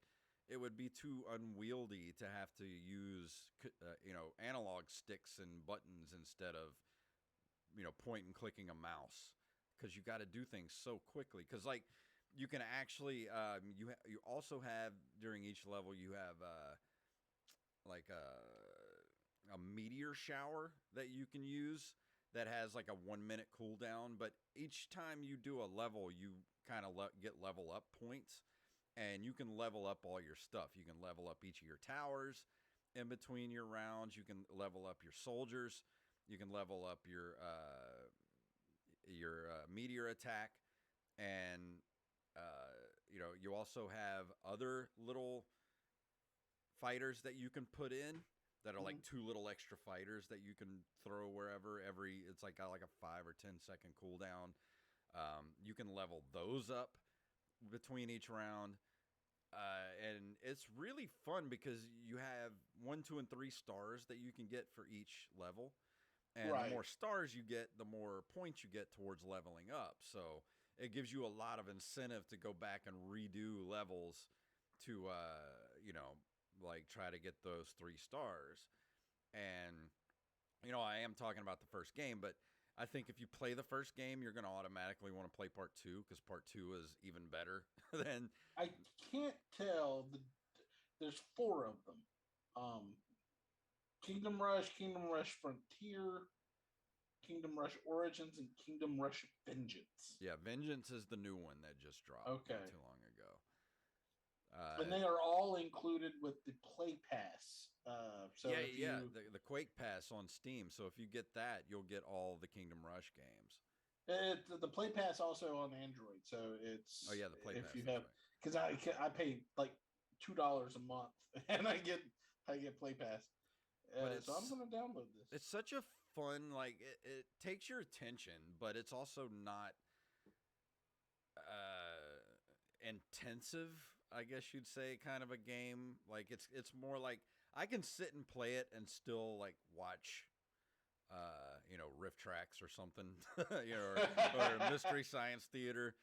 it would be too unwieldy to have to use analog sticks and buttons instead of point and clicking a mouse, because you got to do things so quickly. Because like you can actually you also have, during each level, you have like a meteor shower that you can use that has like a 1 minute cooldown. But each time you do a level, you kind of get level up points, and you can level up all your stuff. You can level up each of your towers in between your rounds. You can level up your soldiers. You can level up your meteor attack, and you also have other little fighters that you can put in that are like two little extra fighters that you can throw wherever. It's like got like a 5 or 10 second cooldown. You can level those up between each round. And it's really fun because you have 1, 2, and 3 stars that you can get for each level. And Right. the more stars you get, the more points you get towards leveling up. So it gives you a lot of incentive to go back and redo levels to, like try to get those 3 stars. And, I am talking about the first game, but I think if you play the first game, you're going to automatically want to play part 2, because part 2 is even better than. I can't tell. There's 4 of them. Kingdom Rush Frontier, Kingdom Rush Origins, and Kingdom Rush Vengeance. Yeah, Vengeance is the new one that just dropped Okay. not too long ago. And they are all included with the Play Pass. The Quake Pass on Steam. So if you get that, you'll get all the Kingdom Rush games. The Play Pass also on Android, so it's the Play Pass. If you have, because I pay like $2 a month, and I get Play Pass. So I'm gonna download this. It's such a fun, like it takes your attention, but it's also not intensive, I guess you'd say, kind of a game. Like it's more like I can sit and play it and still like watch Riff Tracks or something, or Mystery Science Theater,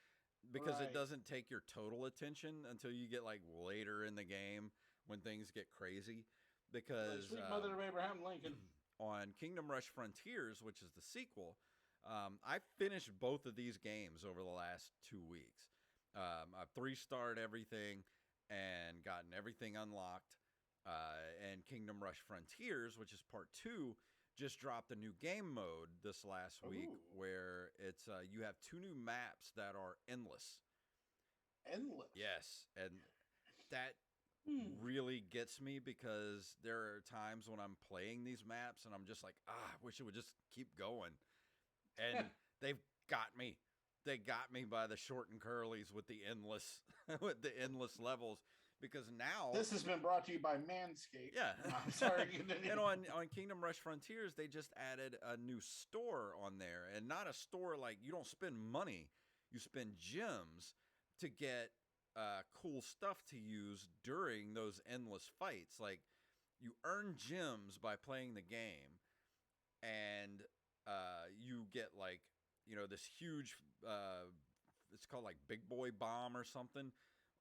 because it doesn't take your total attention until you get like later in the game when things get crazy. Because Sweet Mother of Abraham Lincoln on Kingdom Rush Frontiers, which is the sequel, I finished both of these games over the last 2 weeks. I've 3-starred everything, and gotten everything unlocked. And Kingdom Rush Frontiers, which is part 2, just dropped a new game mode this last week Ooh, where it's you have 2 new maps that are endless. endless. Yes, and that Hmm. really gets me because there are times when I'm playing these maps and I'm just like, I wish it would just keep going. And they've got me. They got me by the short and curlies with the endless with the endless levels because now This has been brought to you by Manscaped. yeah. No, I'm sorry. And on Kingdom Rush Frontiers, they just added a new store on there, and not a store like you don't spend money, you spend gems to get cool stuff to use during those endless fights. Like you earn gems by playing the game, and you get like this huge. It's called like Big Boy Bomb or something.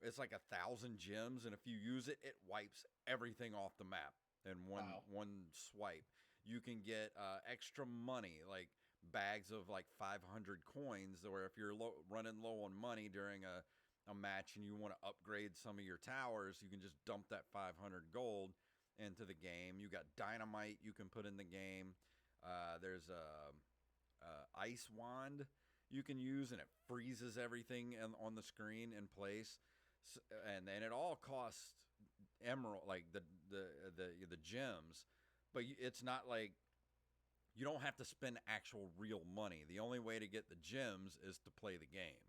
It's like 1,000 gems, and if you use it, it wipes everything off the map in Wow. one swipe. You can get extra money, like bags of like 500 coins, where if you're running low on money during a match and you want to upgrade some of your towers, you can just dump that 500 gold into the game. You got dynamite you can put in the game. There's a ice wand you can use, and it freezes everything on the screen in place. And it all costs emerald, like the gems, but it's not like you don't have to spend actual real money. The only way to get the gems is to play the game.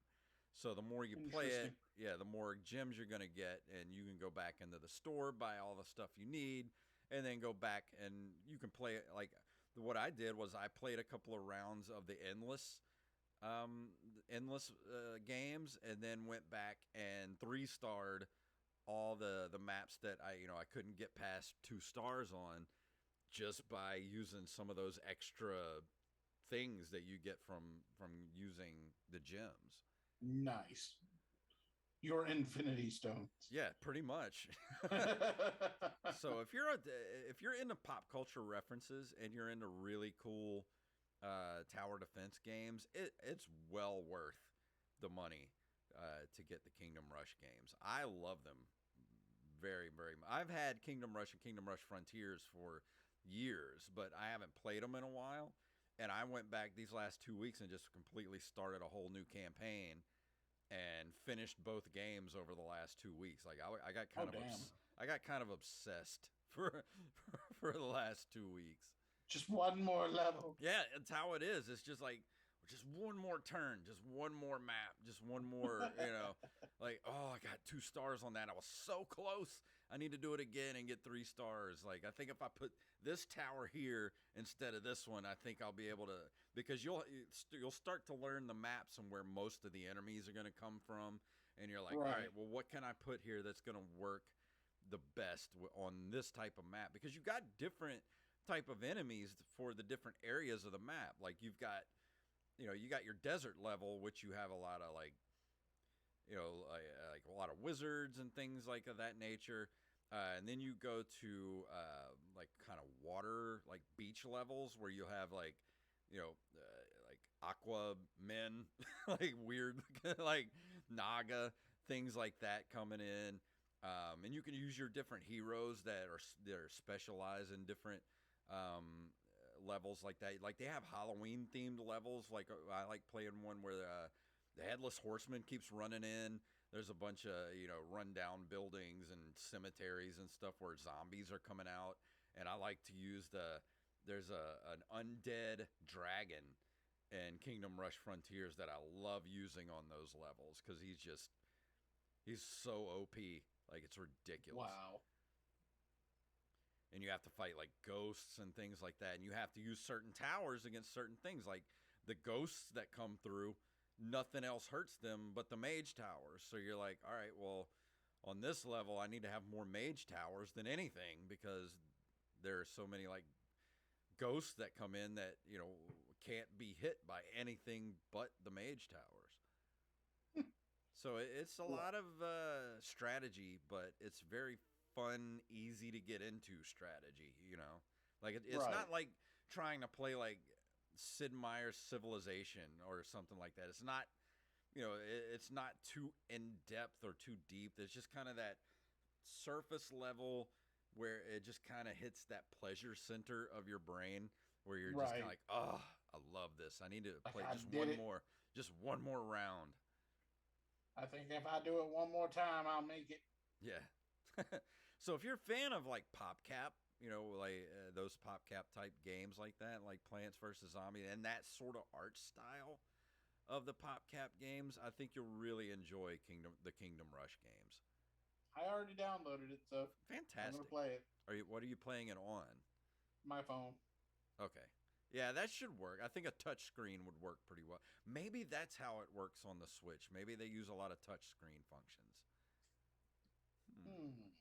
So the more you play it, Interesting. yeah, the more gems you're going to get, and you can go back into the store, buy all the stuff you need, and then go back and you can play it. Like what I did was I played a couple of rounds of the endless games, and then went back and 3-starred all the maps that I couldn't get past 2 stars on, just by using some of those extra things that you get from using the gems. Nice. Your Infinity Stones. Yeah, pretty much. So if you're into pop culture references and you're into really cool tower defense games, it's well worth the money to get the Kingdom Rush games. I love them very, very much. I've had Kingdom Rush and Kingdom Rush Frontiers for years, but I haven't played them in a while. And I went back these last 2 weeks and just completely started a whole new campaign and finished both games over the last 2 weeks. Like I got Oh kind of damn. I got kind of obsessed for the last 2 weeks. Just one more level. Yeah, that's how it is. It's just like just one more turn, just one more map, just one more, like, oh, I got 2 stars on that. I was so close. I need to do it again and get 3 stars. Like, I think if I put this tower here instead of this one, I think I'll be able to, because you'll start to learn the maps and where most of the enemies are going to come from, and you're like, all Right. right, well, what can I put here that's going to work the best on this type of map? Because you got different type of enemies for the different areas of the map. Like you got your desert level, which you have a lot of like a lot of wizards and things like of that nature. And then you go to like kind of water, like beach levels, where you have like like aqua men, like weird like naga things like that coming in. And you can use your different heroes that are specialized in different levels like that. Like they have Halloween themed levels. Like I like playing one where the headless horseman keeps running in. There's a bunch of rundown buildings and cemeteries and stuff where zombies are coming out. And I like to use there's an undead dragon in Kingdom Rush Frontiers that I love using on those levels because he's so OP. Like it's ridiculous. Wow. And you have to fight like ghosts and things like that, and you have to use certain towers against certain things. Like the ghosts that come through, nothing else hurts them but the mage towers. So you're like, all right, well, on this level I need to have more mage towers than anything because there are so many like ghosts that come in that can't be hit by anything but the mage towers. So it's a lot of strategy, but it's very fun, easy to get into strategy. Like it's Right. not like trying to play like Sid Meier's Civilization or something like that. It's not, it's not too in depth or too deep. There's just kind of that surface level where it just kind of hits that pleasure center of your brain where you're just kind of Right. like, oh, I love this. I need to Like play I did it. just one more round. I think if I do it one more time, I'll make it. Yeah. So if you're a fan of like PopCap, like those PopCap type games like that, like Plants vs Zombies, and that sort of art style of the PopCap games, I think you'll really enjoy the Kingdom Rush games. I already downloaded it, so I'm gonna Fantastic. play it. What are you playing it on? My phone. Okay. Yeah, that should work. I think a touch screen would work pretty well. Maybe that's how it works on the Switch. Maybe they use a lot of touch screen functions. Hmm.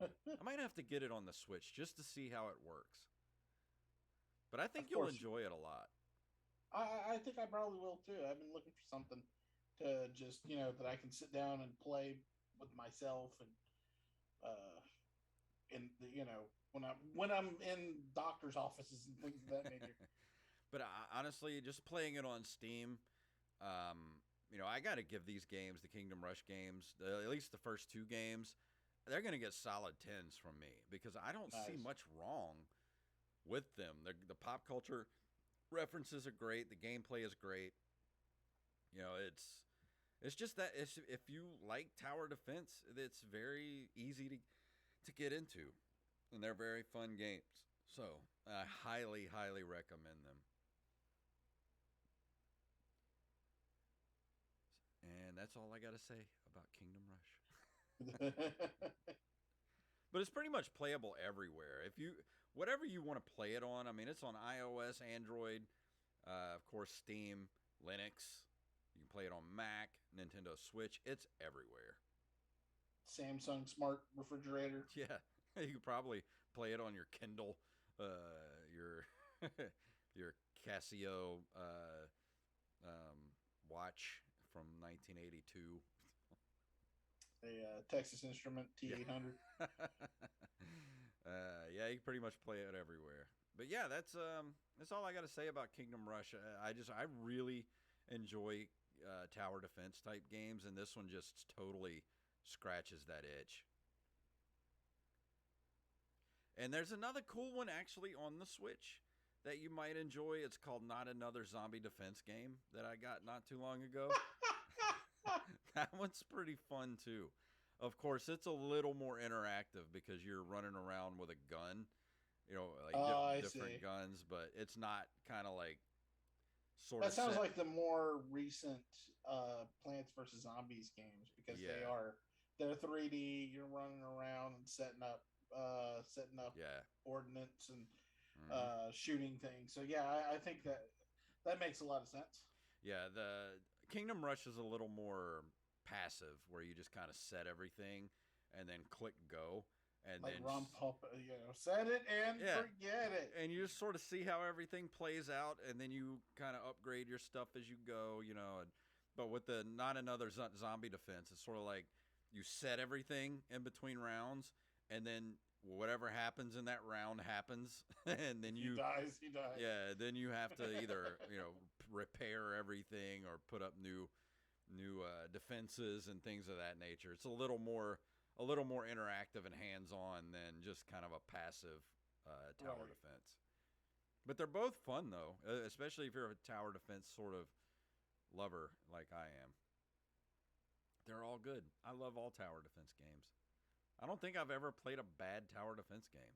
I might have to get it on the Switch just to see how it works. But I think Of you'll course, enjoy it a lot. I think I probably will too. I've been looking for something to just that I can sit down and play with myself and in the when I'm in doctor's offices and things of that nature. But honestly, just playing it on Steam, I got to give these games, the Kingdom Rush games, at least the first two games, they're going to get solid 10s from me because I don't see Nice. much wrong with them. The pop culture references are great. The gameplay is great. It's just that if you like tower defense, it's very easy to get into, and they're very fun games. So I highly, highly recommend them. And that's all I got to say about Kingdom Rush. But it's pretty much playable everywhere. If you whatever you want to play it on, I mean, it's on iOS, Android, of course, Steam, Linux. You can play it on Mac, Nintendo Switch. It's everywhere. Samsung smart refrigerator. Yeah, you could probably play it on your Kindle, your your Casio watch from 1982. A Texas Instrument T800. Yeah. Yeah, you can pretty much play it everywhere. But yeah, that's all I got to say about Kingdom Rush. I really enjoy tower defense type games, and this one just totally scratches that itch. And there's another cool one actually on the Switch that you might enjoy. It's called Not Another Zombie Defense Game that I got not too long ago. That one's pretty fun too. Of course, it's a little more interactive because you're running around with a gun, like Oh, I different see. guns, but it's not kind of like sort That of sounds set. like the more recent Plants vs Zombies games because Yeah, they're 3D. You're running around and setting up yeah. ordnance and Hmm. shooting things. So yeah, I think that makes a lot of sense. Yeah, the Kingdom Rush is a little more passive, where you just kind of set everything and then click go, and Like then Ron Pop, set it and yeah, forget it. and you just sort of see how everything plays out, and then you kind of upgrade your stuff as you go, but with the Not Another Zombie Defense, it's sort of like you set everything in between rounds, and then whatever happens in that round happens, and then If he dies, he dies. yeah, then you have to either repair everything or put up new defenses and things of that nature. It's a little more interactive and hands on than just kind of a passive tower Right. defense. But they're both fun though, especially if you're a tower defense sort of lover like I am. They're all good. I love all tower defense games. I don't think I've ever played a bad tower defense game.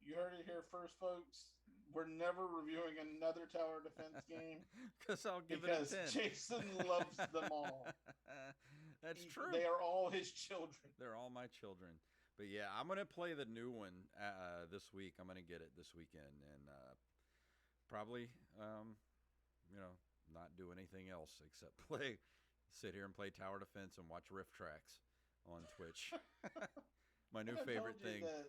You heard it here first, folks. We're never reviewing another tower defense game Because I'll give it a because 10. Jason loves them all. That's true. They are all his children. They're all my children. But yeah, I'm going to play the new one this week. I'm going to get it this weekend and probably, not do anything else except sit here and play tower defense and watch riff tracks on Twitch. My new I've told favorite you thing. that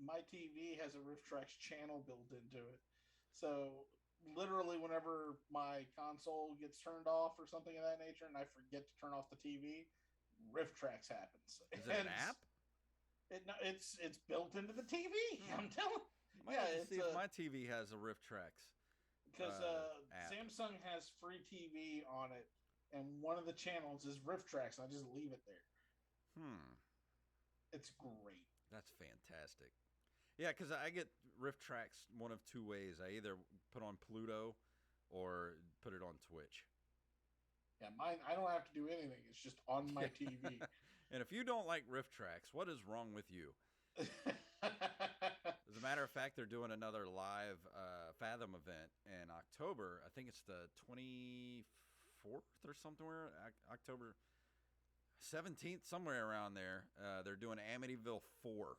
my TV has a Rift Tracks channel built into it. So literally, whenever my console gets turned off or something of that nature, and I forget to turn off the TV, Rift Tracks happens. Is it an And app? it's built into the TV. Hmm. I'm telling. I might Yeah, have to it's see if my TV has a riff tracks because app. Samsung has free TV on it, and one of the channels is Riff Tracks. I just leave it there. Hmm. It's great. That's fantastic. Yeah, because I get riff tracks one of two ways. I either put on Pluto or put it on Twitch. Yeah, mine. I don't have to do anything. It's just on my TV. And if you don't like riff tracks, what is wrong with you? As a matter of fact, they're doing another live Fathom event in October. I think it's the 24th or somewhere, October 17th, somewhere around there. They're doing Amityville 4,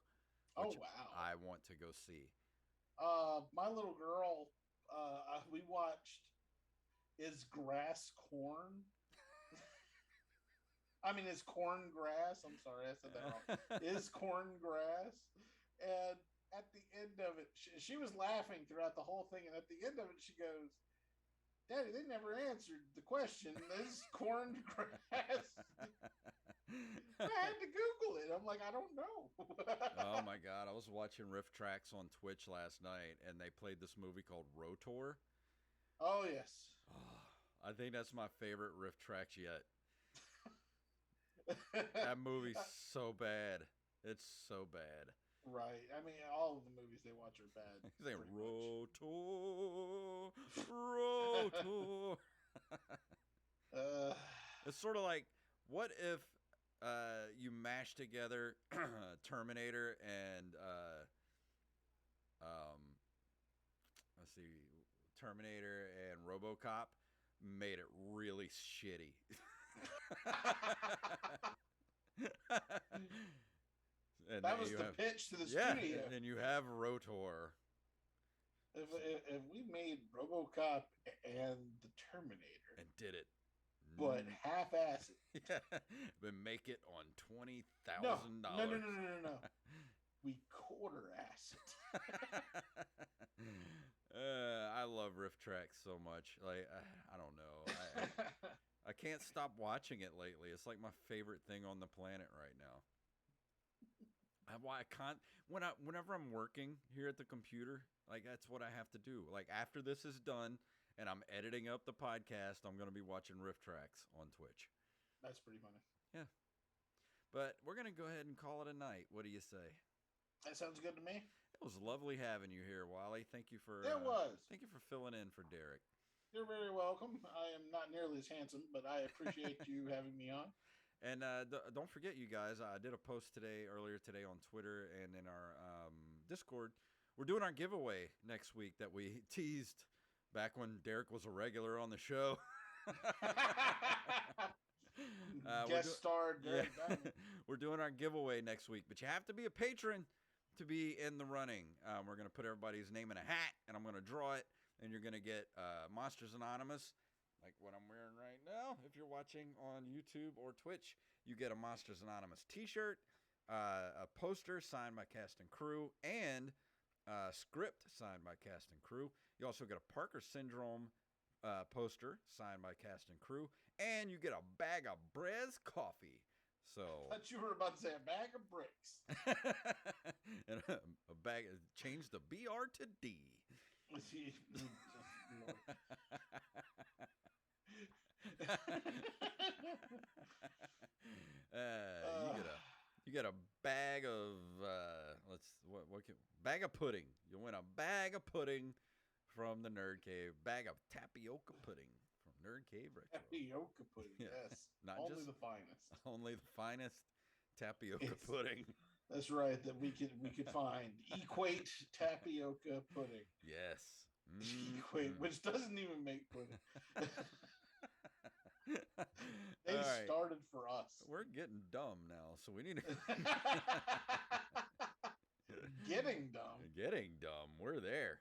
which wow! I want to go see. My little girl, we watched Is Grass Corn? I mean, is corn grass? I'm sorry, I said that wrong. Is corn grass? And at the end of it, she was laughing throughout the whole thing. And at the end of it, she goes, Daddy, they never answered the question. Is corn grass? I had to Google it. I'm like, I don't know. Oh my God. I was watching Riff Tracks on Twitch last night and they played this movie called Rotor. Oh, yes. Oh, I think that's my favorite Riff Tracks yet. That movie's so bad. It's so bad. Right. I mean, all of the movies they watch are bad. He's saying Rotor, Rotor. It's sort of like, what if you mash together Terminator and let's see, Terminator and RoboCop made it really shitty. And that was the pitch to the studio. And you have Rotor. If we made RoboCop and the Terminator and did it, but half-ass it, yeah, but make it on $20,000. No. We quarter-ass it. I love Riff Tracks so much. Like I don't know. I can't stop watching it lately. It's like my favorite thing on the planet right now. I can't. Whenever I'm working here at the computer, like that's what I have to do. Like after this is done and I'm editing up the podcast, I'm going to be watching Riff Tracks on Twitch. That's pretty funny. Yeah. But we're going to go ahead and call it a night. What do you say? That sounds good to me. It was lovely having you here, Wally. Thank you for. It was. Thank you for filling in for Derek. You're very welcome. I am not nearly as handsome, but I appreciate you having me on. And don't forget, you guys, I did a post earlier today on Twitter and in our Discord. We're doing our giveaway next week that we teased back when Derek was a regular on the show. Guest starred Derek Diamond. We're doing our giveaway next week, but you have to be a patron to be in the running. We're going to put everybody's name in a hat, and I'm going to draw it, and you're going to get Monsters Anonymous, like what I'm wearing right now. If you're watching on YouTube or Twitch, you get a Monsters Anonymous t-shirt, a poster signed by cast and crew, and a script signed by cast and crew. You also get a Parker Syndrome poster signed by cast and crew, and you get a bag of Brez coffee. So I thought you were about to say a bag of bricks. And a bag, change the BR to D. You get a bag of bag of pudding. You'll win a bag of pudding from the Nerd Cave. Bag of tapioca pudding from Nerd Cave Retro. Tapioca pudding, yes. Not only just the finest. Only the finest tapioca pudding. That's right. That we could find. Equate tapioca pudding. Yes. Equate, which doesn't even make pudding. They started for us. We're getting dumb now, so we need to Getting dumb. Getting dumb. We're there.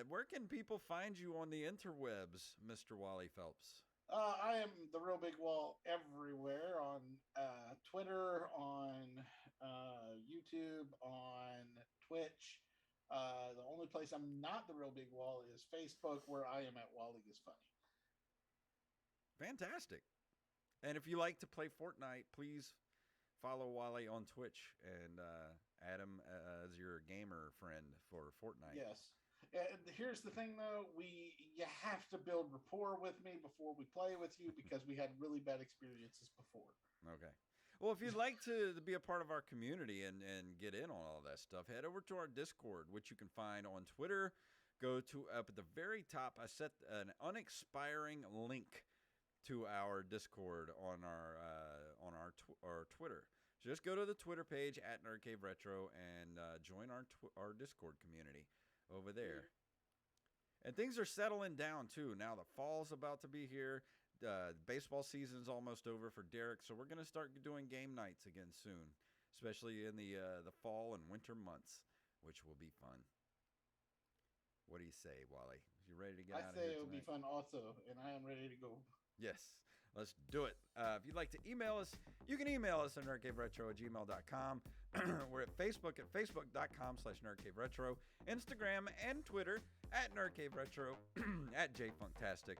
Where can people find you on the interwebs, Mr. Wally Phelps? I am the Real Big Wall everywhere on Twitter, on YouTube, on Twitch. The only place I'm not the Real Big Wall is Facebook, where I am at Wally is Funny. Fantastic. And if you like to play Fortnite, please follow Wally on Twitch and add him as your gamer friend for Fortnite. Yes. Here's the thing, though: you have to build rapport with me before we play with you because we had really bad experiences before. Okay. Well, if you'd like to be a part of our community and get in on all that stuff, head over to our Discord, which you can find on Twitter. Go to up at the very top. I set an unexpiring link to our Discord on our Twitter. So just go to the Twitter page at Nerd Cave Retro and join our Discord community over there. And things are settling down too. Now the fall's about to be here. Baseball season's almost over for Derek, so we're gonna start doing game nights again soon, especially in the fall and winter months, which will be fun. What do you say, Wally? You ready to get out of here? I say it'll be fun also, and I am ready to go. Yes, let's do it. If you'd like to email us, you can email us at nerdcaveretro@gmail.com. We're at Facebook at facebook.com/nerdcaveretro, Instagram and Twitter at nerdcaveretro, at jfunktastic,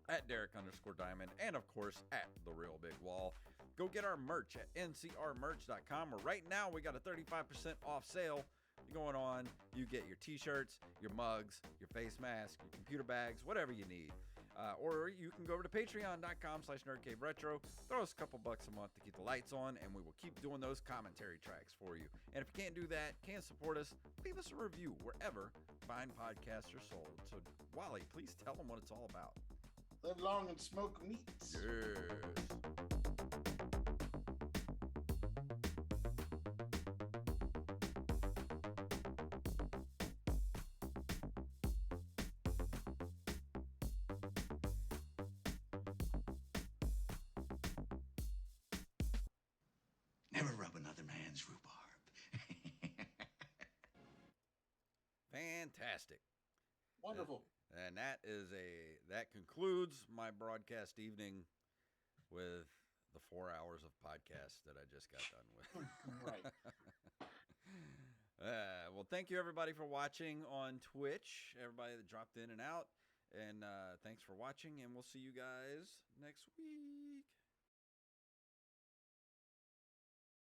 at Derek_Diamond, and of course at The Real Big Wall. Go get our merch at ncrmerch.com, where right now we got a 35% off sale going on. You get your t-shirts, your mugs, your face mask, your computer bags, whatever you need. Or you can go over to patreon.com/nerdcaveretro. Throw us a couple bucks a month to keep the lights on, and we will keep doing those commentary tracks for you. And if you can't do that, can't support us, leave us a review wherever fine podcasts are sold. So, Wally, please tell them what it's all about. Live long and smoke meats. Yes. Never rub another man's rhubarb. Fantastic. Wonderful. And that concludes my broadcast evening with the 4 hours of podcast that I just got done with. Right. Well, thank you everybody for watching on Twitch. Everybody that dropped in and out. And thanks for watching, and we'll see you guys next week.